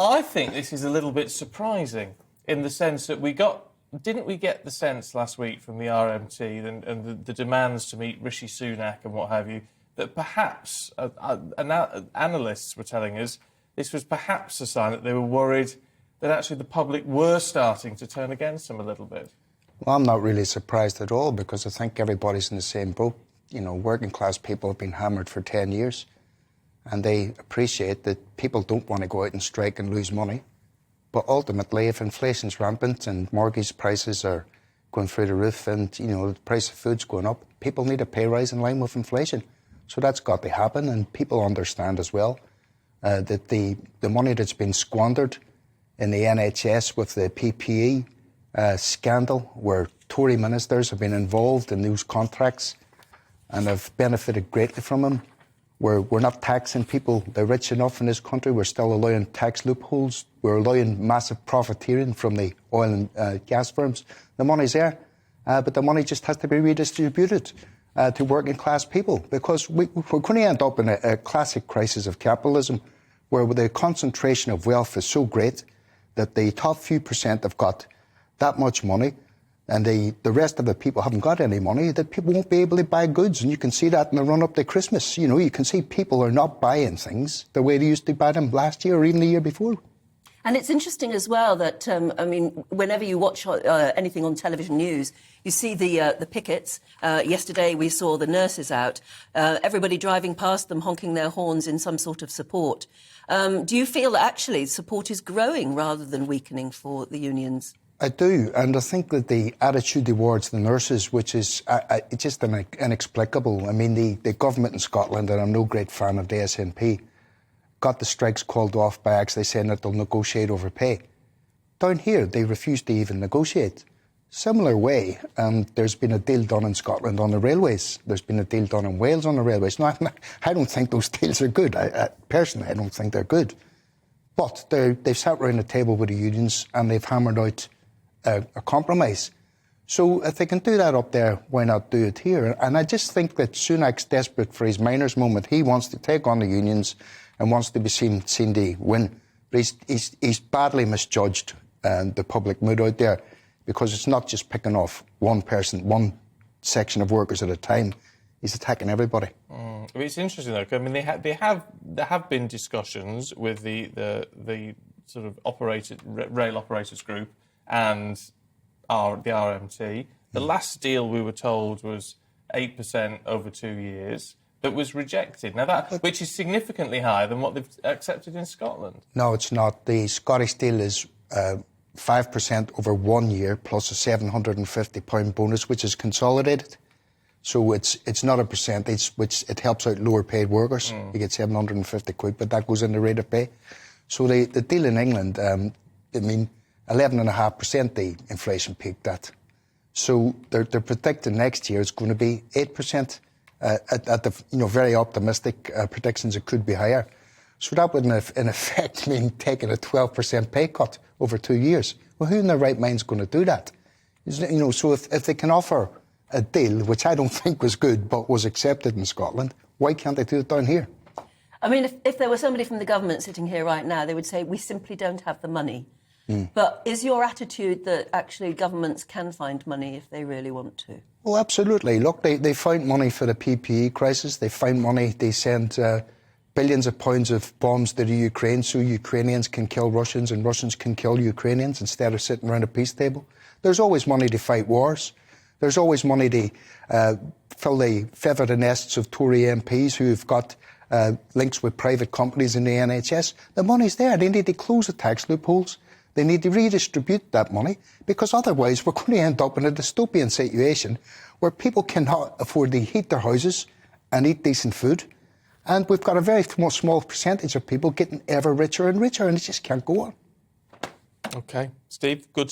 I think this is a little bit surprising in the sense that didn't we get the sense last week from the RMT and the demands to meet Rishi Sunak and what have you, that perhaps analysts were telling us this was perhaps a sign that they were worried that actually the public were starting to turn against them a little bit? Well, I'm not really surprised at all, because I think everybody's in the same boat. You know, working class people have been hammered for 10 years, and they appreciate that people don't want to go out and strike and lose money. But ultimately, if inflation's rampant and mortgage prices are going through the roof and, you know, the price of food's going up, people need a pay rise in line with inflation. So that's got to happen, and people understand as well that the money that's been squandered in the NHS with the PPE scandal, where Tory ministers have been involved in those contracts and have benefited greatly from them. We're not taxing people, they're rich enough in this country, we're still allowing tax loopholes, we're allowing massive profiteering from the oil and gas firms. The money's there, but the money just has to be redistributed to working class people, because we're going to end up in a classic crisis of capitalism, where the concentration of wealth is so great that the top few percent have got that much money, and the rest of the people haven't got any money, that people won't be able to buy goods. And you can see that in the run-up to Christmas. You know, you can see people are not buying things the way they used to buy them last year or even the year before. And it's interesting as well that, I mean, whenever you watch anything on television news, you see the pickets. Yesterday we saw the nurses out, everybody driving past them, honking their horns in some sort of support. Do you feel that actually support is growing rather than weakening for the unions? I do, and I think that the attitude towards the nurses, which is just inexplicable. I mean, the government in Scotland, and I'm no great fan of the SNP, got the strikes called off by actually saying that they'll negotiate over pay. Down here, they refused to even negotiate. Similar way, there's been a deal done in Scotland on the railways. There's been a deal done in Wales on the railways. Now, I don't think those deals are good. Personally, I don't think they're good. But they've sat around the table with the unions and they've hammered out a compromise. So if they can do that up there, why not do it here? And I just think that Sunak's desperate for his miners' moment. He wants to take on the unions and wants to be seen to win. But he's badly misjudged the public mood out there, because it's not just picking off one person, one section of workers at a time. He's attacking everybody. It's interesting though. I mean, there have been discussions with the sort of rail operators group and the RMT. The last deal we were told was 8% over 2 years. That was rejected. Now which is significantly higher than what they've accepted in Scotland. No, it's not. The Scottish deal is 5% over 1 year plus a £750 bonus, which is consolidated. So it's not a percentage, which it helps out lower paid workers. You get £750, but that goes in the rate of pay. So the deal in England, I mean, 11.5% the inflation peaked at. So they're predicting next year it's going to be 8%. At the very optimistic predictions, it could be higher. So that would, in effect, mean taking a 12% pay cut over 2 years. Well, who in their right mind is going to do that? You know, so if they can offer a deal, which I don't think was good, but was accepted in Scotland, why can't they do it down here? I mean, if there was somebody from the government sitting here right now, they would say, we simply don't have the money. But is your attitude that actually governments can find money if they really want to? Oh, absolutely. Look, they found money for the PPE crisis. They found money. They sent billions of pounds of bombs to the Ukraine so Ukrainians can kill Russians and Russians can kill Ukrainians instead of sitting around a peace table. There's always money to fight wars. There's always money to fill the feathered nests of Tory MPs who've got links with private companies in the NHS. The money's there. They need to close the tax loopholes. They need to redistribute that money, because otherwise we're going to end up in a dystopian situation where people cannot afford to heat their houses and eat decent food. And we've got a very small percentage of people getting ever richer and richer, and it just can't go on. OK. Steve, good